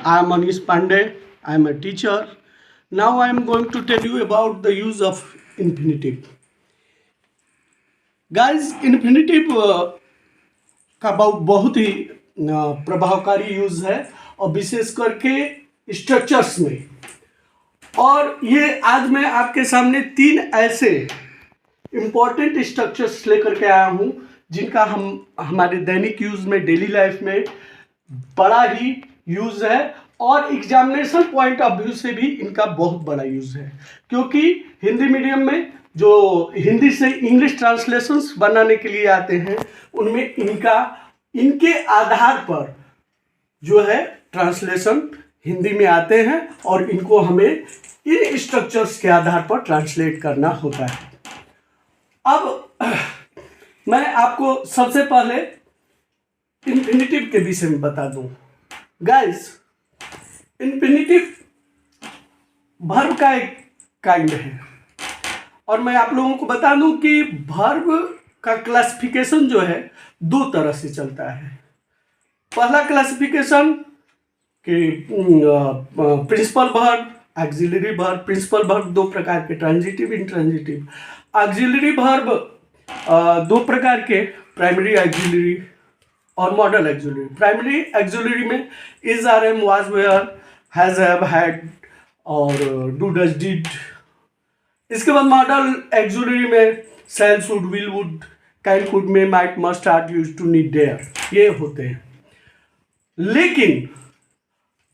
I am Manish Pandey. I am a teacher. Now I am going to tell you about the use of infinitive. Guys, infinitive का बहुत ही प्रभावकारी use है और विशेष करके structures में। और ये आज मैं आपके सामने 3 ऐसे इम्पॉर्टेंट स्ट्रक्चर्स लेकर के आया हूँ जिनका हम हमारे दैनिक यूज में, डेली लाइफ में बड़ा ही यूज है और एग्जामिनेशन पॉइंट ऑफ व्यू से भी इनका बहुत बड़ा यूज है, क्योंकि हिंदी मीडियम में जो हिंदी से इंग्लिश ट्रांसलेशंस बनाने के लिए आते हैं उनमें इनके आधार पर जो है ट्रांसलेशन हिंदी में आते हैं और इनको हमें इन स्ट्रक्चर्स के आधार पर ट्रांसलेट करना होता है। अब मैं आपको सबसे पहले इन्फिनिटिव के विषय में बता दूं। गाइस, इन्फिनिटिव वर्ब का एक काइंड है और मैं आप लोगों को बता दूं कि वर्ब का क्लासिफिकेशन जो है 2 तरह से चलता है। पहला क्लासिफिकेशन कि principal verb, auxiliary verb. Principal verb 2 प्रकार के, ट्रांजिटिव, इंट्रांजिटिव। ऑक्सिलरी वर्ब 2 प्रकार के, प्राइमरी ऑक्सिलरी और मॉडल ऑक्सिलरी। प्राइमरी ऑक्सिलरी में is, are, am, was, were, has, have, had और डू, डज, डिड। इसके बाद मॉडल ऑक्सिलरी में shall, should, will, would, can, could, may, might, must, are, used to, need, dare, ये होते हैं। लेकिन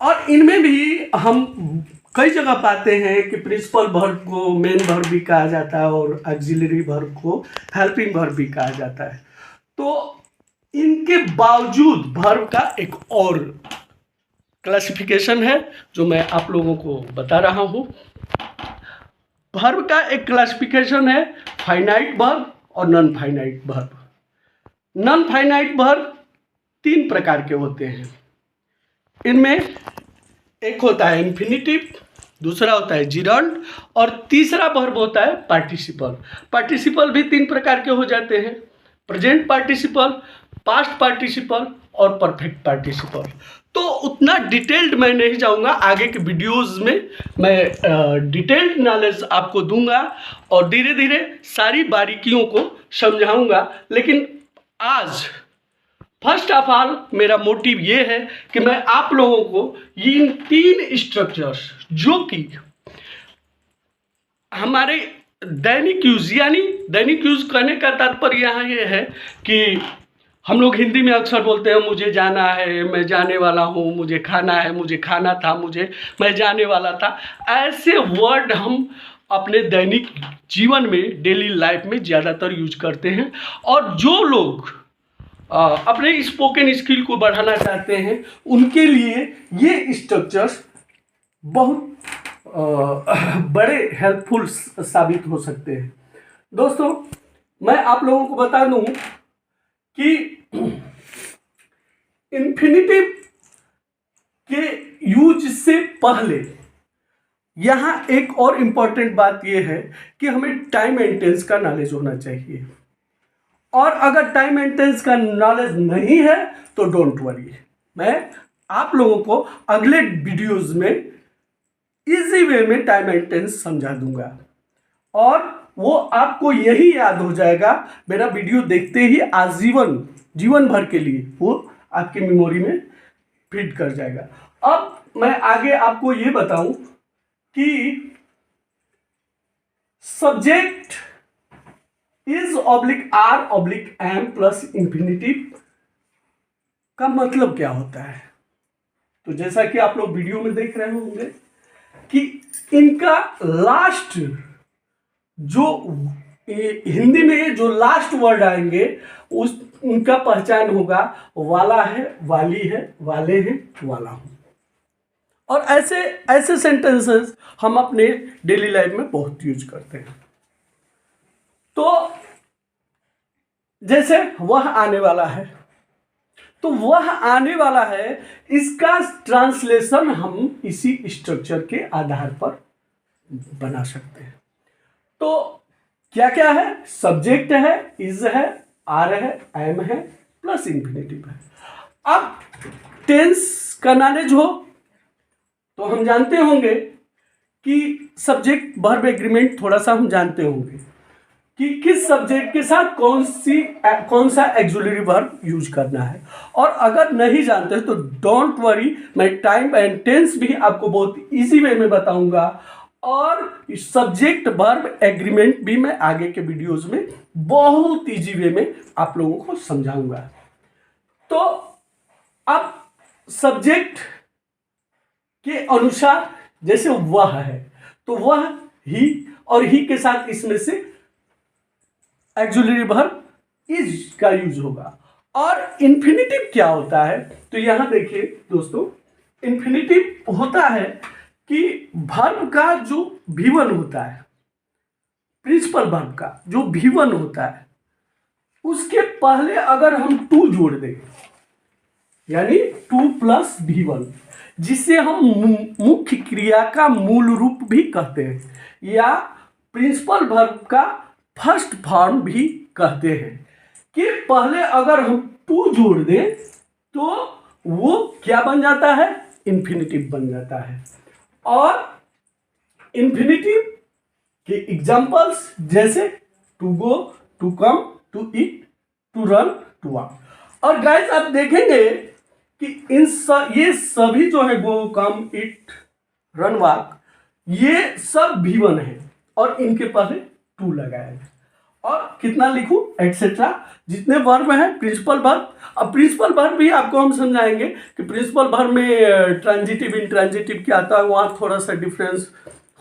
और इनमें भी हम कई जगह पाते हैं कि प्रिंसिपल वर्ब को मेन वर्ब भी कहा जाता है और ऑक्सिलरी वर्ब को हेल्पिंग वर्ब भी कहा जाता है। तो इनके बावजूद वर्ब का एक और क्लासिफिकेशन है जो मैं आप लोगों को बता रहा हूं। वर्ब का एक क्लासिफिकेशन है फाइनाइट वर्ब और non finite verb. Non finite verb 3 प्रकार के होते हैं। इनमें एक होता है इन्फिनिटिव, दूसरा होता है जिरंड और तीसरा वर्ब होता है पार्टिसिपल। पार्टिसिपल भी 3 प्रकार के हो जाते हैं, प्रेजेंट पार्टिसिपल, पास्ट पार्टिसिपल और परफेक्ट पार्टिसिपल। तो उतना डिटेल्ड मैं नहीं जाऊंगा, आगे के वीडियोस में मैं डिटेल्ड नॉलेज आपको दूंगा और धीरे धीरे सारी बारीकियों को समझाऊंगा। लेकिन आज फर्स्ट ऑफ ऑल मेरा मोटिव ये है कि मैं आप लोगों को इन 3 स्ट्रक्चर्स जो कि हमारे दैनिक यूज, यानी दैनिक यूज करने का तात्पर्य यहाँ ये है कि हम लोग हिंदी में अक्सर बोलते हैं मुझे जाना है, मैं जाने वाला हूँ, मुझे खाना है, मुझे खाना था, मैं जाने वाला था। ऐसे वर्ड हम अपने दैनिक जीवन में, डेली लाइफ में ज़्यादातर यूज करते हैं। और जो लोग अपने स्पोकन स्किल को बढ़ाना चाहते हैं उनके लिए ये स्ट्रक्चर्स बहुत बड़े हेल्पफुल साबित हो सकते हैं। दोस्तों, मैं आप लोगों को बता दूं कि इन्फिनिटिव के यूज से पहले यहाँ एक और इम्पॉर्टेंट बात यह है कि हमें टाइम एंड टेंस का नॉलेज होना चाहिए। और अगर टाइम एंड टेंस का नॉलेज नहीं है तो डोंट वरी, मैं आप लोगों को अगले वीडियोस में इजी वे में टाइम एंड टेंस समझा दूंगा और वो आपको यही याद हो जाएगा। मेरा वीडियो देखते ही जीवन भर के लिए वो आपकी मेमोरी में फिट कर जाएगा। अब मैं आगे आपको ये बताऊं कि subject is oblique are oblique am plus infinitive का मतलब क्या होता है। तो जैसा कि आप लोग वीडियो में देख रहे होंगे कि इनका लास्ट जो हिंदी में जो लास्ट वर्ड आएंगे उनका पहचान होगा वाला है, वाली है, वाले हैं, वाला हूं। और ऐसे सेंटेंसेस हम अपने डेली लाइफ में बहुत यूज करते हैं। तो जैसे वह आने वाला है, तो वह आने वाला है, इसका ट्रांसलेशन हम इसी स्ट्रक्चर के आधार पर बना सकते हैं। तो क्या क्या है? सब्जेक्ट है, इज है, आर है, एम है, प्लस इंफिनिटिव है। अब टेंस का नॉलेज हो तो हम जानते होंगे कि सब्जेक्ट वर्ब एग्रीमेंट थोड़ा सा हम जानते होंगे कि किस सब्जेक्ट के साथ कौन सा एक्सुलरी वर्ब यूज करना है। और अगर नहीं जानते तो डोंट वरी, मैं टाइम एंड टेंस भी आपको बहुत इजी वे में बताऊंगा और सब्जेक्ट वर्ब एग्रीमेंट भी मैं आगे के वीडियोस में बहुत इजी वे में आप लोगों को समझाऊंगा। तो अब सब्जेक्ट के अनुसार जैसे वह है तो वह, ही और ही के साथ इसमें से एक्सुलरी वर्ब इज का यूज होगा। और इन्फिनिटिव क्या होता है, तो यहां देखिए दोस्तों, इन्फिनिटिव होता है कि वर्ब का जो V1 होता है, प्रिंसिपल वर्ब का जो V1 होता है, उसके पहले अगर हम टू जोड़ दें, यानी 2 + V1, जिसे हम मुख्य क्रिया का मूल रूप भी कहते हैं या प्रिंसिपल वर्ब का फर्स्ट फॉर्म भी कहते हैं, कि पहले अगर हम टू जोड़ दें तो वो क्या बन जाता है, इन्फिनिटिव बन जाता है। और इन्फिनिटिव के एग्जाम्पल्स जैसे to go, to come, to eat, to run, to walk. और गाइस आप देखेंगे कि ये सभी जो है, गो, कम, ईट, रन, वॉक, ये सब V1 है और इनके पहले टू लगाया है। और कितना लिखूं, एक्सेट्रा, जितने वर्ब हैं प्रिंसिपल वर्ब। अब प्रिंसिपल वर्ब भी आपको हम समझाएंगे कि प्रिंसिपल वर्ब में ट्रांजिटिव इंट्रांजिटिव क्या आता है, वहाँ थोड़ा सा डिफरेंस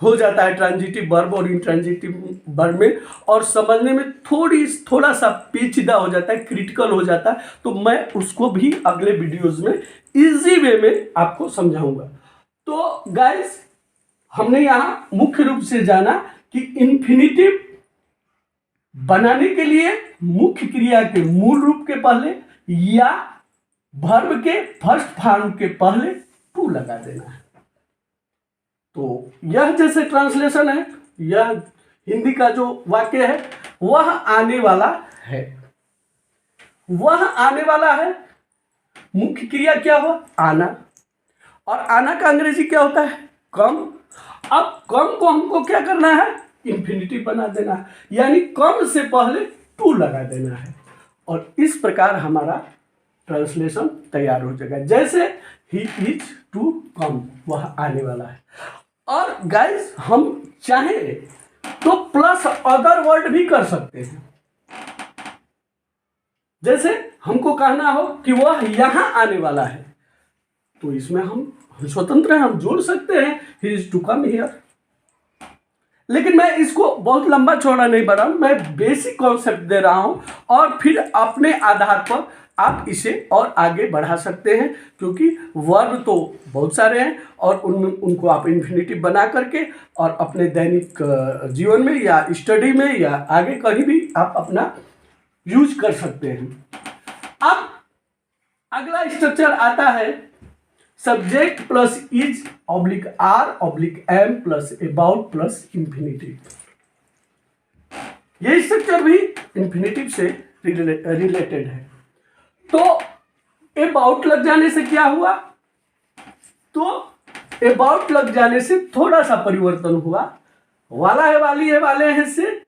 हो जाता है ट्रांजिटिव वर्ब और इंट्रांजिटिव वर्ब में, और समझने में थोड़ा सा पेचीदा हो जाता है, क्रिटिकल हो जाता है। तो मैं उसको भी अगले वीडियोज में इजी वे में आपको समझाऊंगा। तो गाइस, हमने यहाँ मुख्य रूप से जाना कि इन्फिनिटिव बनाने के लिए मुख्य क्रिया के मूल रूप के पहले या वर्ब के फर्स्ट फॉर्म के पहले टू लगा देना है। तो यह जैसे ट्रांसलेशन है, यह हिंदी का जो वाक्य है वह आने वाला है, वह आने वाला है। मुख्य क्रिया क्या हुआ, आना, और आना का अंग्रेजी क्या होता है, कम। अब कम को हमको क्या करना है, इन्फिनिटिव बना देना है, यानी कम से पहले टू लगा देना है। और इस प्रकार हमारा ट्रांसलेशन तैयार हो जाएगा। जैसे ही इज टू कम, वह आने वाला है। और गाइस, हम चाहे तो प्लस अदर वर्ड भी कर सकते हैं। जैसे हमको कहना हो कि वह यहां आने वाला है, तो इसमें हम स्वतंत्र हैं, हम जोड़ सकते हैं he is to come here. लेकिन मैं इसको बहुत लंबा चौड़ा नहीं बढ़ा, मैं बेसिक कॉन्सेप्ट दे रहा हूं और फिर अपने आधार पर आप इसे और आगे बढ़ा सकते हैं, क्योंकि वर्ब तो बहुत सारे हैं और उनको आप इन्फिनिटिव बना करके और अपने दैनिक जीवन में या स्टडी में या आगे कहीं भी आप अपना यूज कर सकते हैं। अब अगला स्ट्रक्चर आता है subject plus is oblique are oblique am plus about plus infinitive. ये स्ट्रक्चर भी इन्फिनिटिव से रिलेटेड है। तो अबाउट लग जाने से क्या हुआ, तो अबाउट लग जाने से थोड़ा सा परिवर्तन हुआ, वाला है, वाली है, वाले हैं से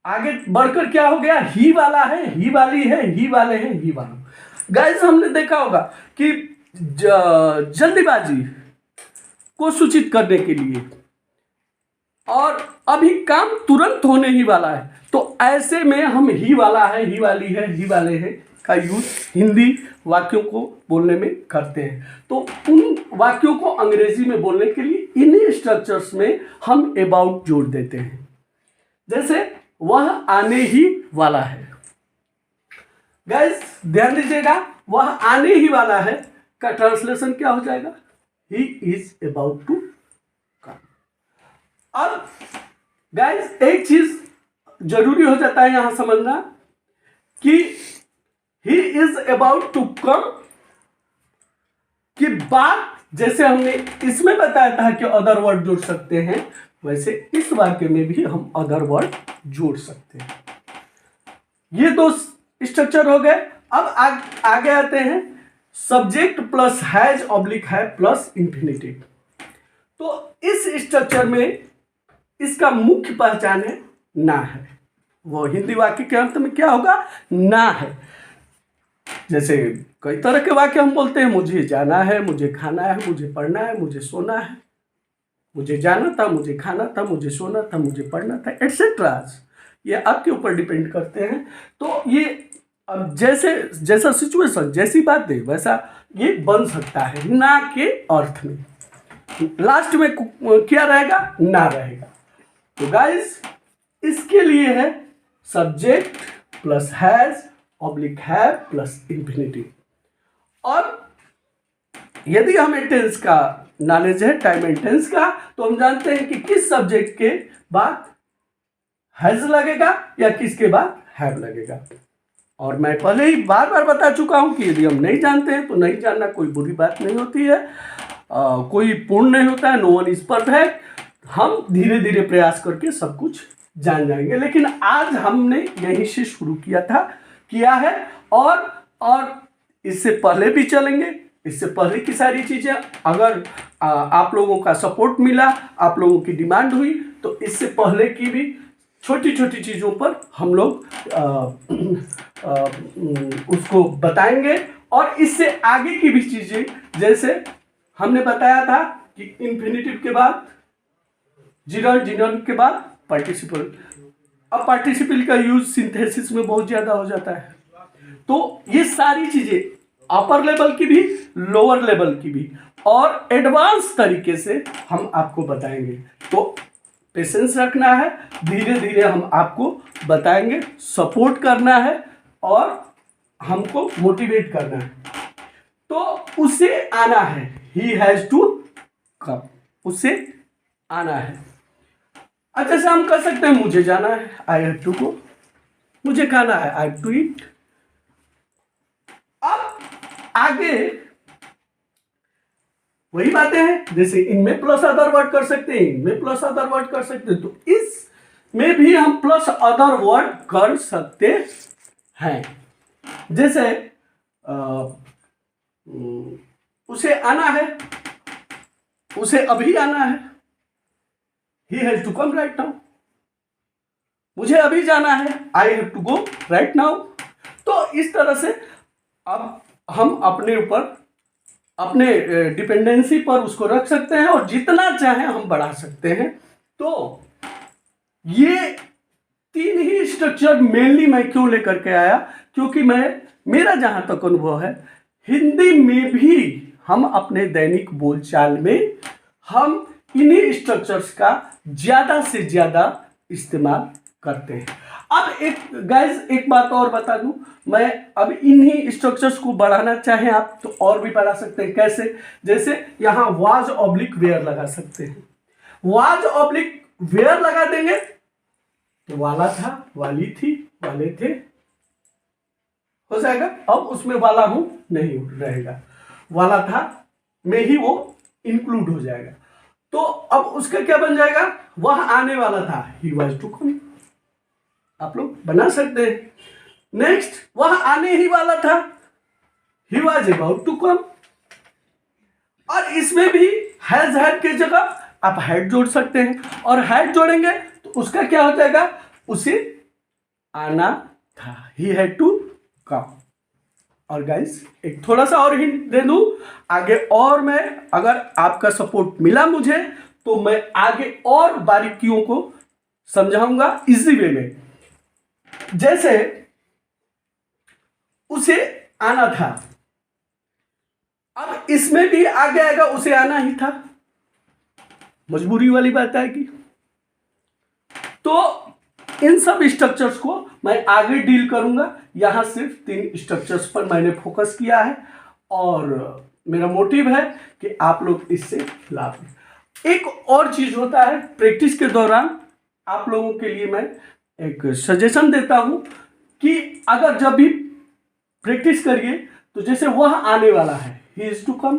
आगे बढ़कर क्या हो गया, ही वाला है, ही वाली है, ही वाले हैं, ही वाला। गाइस, हमने देखा होगा कि जल्दीबाजी को सूचित करने के लिए और अभी काम तुरंत होने ही वाला है, तो ऐसे में हम ही वाला है, ही वाली है, ही वाले हैं का यूज हिंदी वाक्यों को बोलने में करते हैं। तो उन वाक्यों को अंग्रेजी में बोलने के लिए इन्हीं स्ट्रक्चर्स में हम अबाउट जोड़ देते हैं। जैसे वह आने ही वाला है। गाइस, ध्यान दीजिएगा, वह आने ही वाला है का ट्रांसलेशन क्या हो जाएगा, he is about to come. अब गाइस, एक चीज जरूरी हो जाता है यहां समझना कि he is about to come की बात, जैसे हमने इसमें बताया था कि अदर वर्ड जोड़ सकते हैं, वैसे इस वाक्य में भी हम अदर वर्ड जोड़ सकते हैं। ये दो स्ट्रक्चर हो गए। अब आगे आते हैं सब्जेक्ट प्लस हैज ऑब्लिक है प्लस इंफिनिटिव। तो इस स्ट्रक्चर में इसका मुख्य पहचान है ना है। वो हिंदी वाक्य के अंत में क्या होगा? ना है। जैसे कई तरह के वाक्य हम बोलते हैं, मुझे जाना है, मुझे खाना है, मुझे पढ़ना है, मुझे सोना है, मुझे जाना था, मुझे खाना था, मुझे सोना था, मुझे पढ़ना था, एटसेट्रा। ये आपके ऊपर डिपेंड करते हैं। तो ये अब जैसे जैसा सिचुएशन, जैसी बात है वैसा ये बन सकता है, ना के अर्थ में। लास्ट में क्या रहेगा? ना रहेगा। तो गाइस इसके लिए है सब्जेक्ट प्लस हैज ऑब्लिक है प्लस इंफिनिटिव। और यदि हमें टेंस का नॉलेज है, टाइम एंड टेंस का, तो हम जानते हैं कि किस सब्जेक्ट के बाद हैज लगेगा या किसके बाद हैव लगेगा। और मैं पहले ही बार बार बता चुका हूं कि यदि हम नहीं जानते हैं तो नहीं जानना कोई बुरी बात नहीं होती है। कोई पूर्ण नहीं होता है, नो वन इज परफेक्ट। हम धीरे धीरे प्रयास करके सब कुछ जान जाएंगे। लेकिन आज हमने यहीं से शुरू किया है और इससे पहले भी चलेंगे। इससे पहले की सारी चीज़ें अगर आप लोगों का सपोर्ट मिला, आप लोगों की डिमांड हुई, तो इससे पहले की भी छोटी छोटी चीज़ों पर हम लोग उसको बताएंगे। और इससे आगे की भी चीज़ें, जैसे हमने बताया था कि इन्फिनिटिव के बाद जिरल, जिरल के बाद पार्टिसिपल। अब पार्टिसिपल का यूज सिंथेसिस में बहुत ज़्यादा हो जाता है। तो ये सारी चीज़ें अपर लेवल की भी, लोअर लेवल की भी, और एडवांस तरीके से हम आपको बताएंगे। तो पेशेंस रखना है, धीरे धीरे हम आपको बताएंगे। सपोर्ट करना है और हमको मोटिवेट करना है। तो उसे आना है, ही हैज टू कम, उसे आना है। अच्छा से हम कर सकते हैं, मुझे जाना है, आई हैव टू गो, मुझे खाना है, आई हैव टू ईट। अब आगे वही बातें हैं, जैसे इनमें प्लस अदर वर्ड कर सकते हैं, इनमें प्लस अदर वर्ड कर सकते हैं, तो इसमें भी हम प्लस अदर वर्ड कर सकते हैं। जैसे उसे आना है, उसे अभी आना है, he has to come right now. मुझे अभी जाना है, I have to go right now. तो इस तरह से अब हम अपने ऊपर, अपने डिपेंडेंसी पर उसको रख सकते हैं और जितना चाहें हम बढ़ा सकते हैं। तो ये तीन ही स्ट्रक्चर मेनली मैं क्यों लेकर के आया, क्योंकि मेरा जहां तक अनुभव है, हिंदी में भी हम अपने दैनिक बोलचाल में हम इन्हीं स्ट्रक्चर्स का ज़्यादा से ज़्यादा इस्तेमाल करते हैं। अब एक बात और बता दूं, मैं अब इन्हीं स्ट्रक्चर्स को बढ़ाना चाहें आप तो और भी बढ़ा सकते हैं। कैसे? जैसे यहाँ वाज ऑब्लिक वेयर लगा सकते हैं। वाज ऑब्लिक वेयर लगा देंगे तो वाला था, वाली थी, वाले थे, हो जाएगा। अब उसमें वाला हूं नहीं रहेगा, वाला था में ही वो इंक्लूड हो जाएगा। तो अब उसका क्या बन जाएगा? वह आने वाला था, ही वाज टू कम। आप लोग बना सकते हैं। नेक्स्ट, वह आने ही वाला था, he was about to come. और इसमें भी हैज हैड के जगह आप हैड जोड़ सकते हैं, और हैड जोड़ेंगे तो उसका क्या हो जाएगा? उसे आना था, ही हैड टू कम। और गाइस एक थोड़ा सा और हिंट दे दूं आगे, और मैं अगर आपका सपोर्ट मिला मुझे तो मैं आगे और बारीकियों को समझाऊंगा इजी वे में। जैसे उसे आना था, अब इसमें भी आगे आएगा उसे आना ही था, मजबूरी वाली बात आएगी। तो इन सब स्ट्रक्चर्स को मैं आगे डील करूंगा। यहां सिर्फ 3 स्ट्रक्चर्स पर मैंने फोकस किया है और मेरा मोटिव है कि आप लोग इससे लाभ लें। एक और चीज होता है, प्रैक्टिस के दौरान आप लोगों के लिए मैं एक सजेशन देता हूं कि अगर जब भी प्रैक्टिस करिए तो जैसे वह आने वाला है, ही इज टू कम,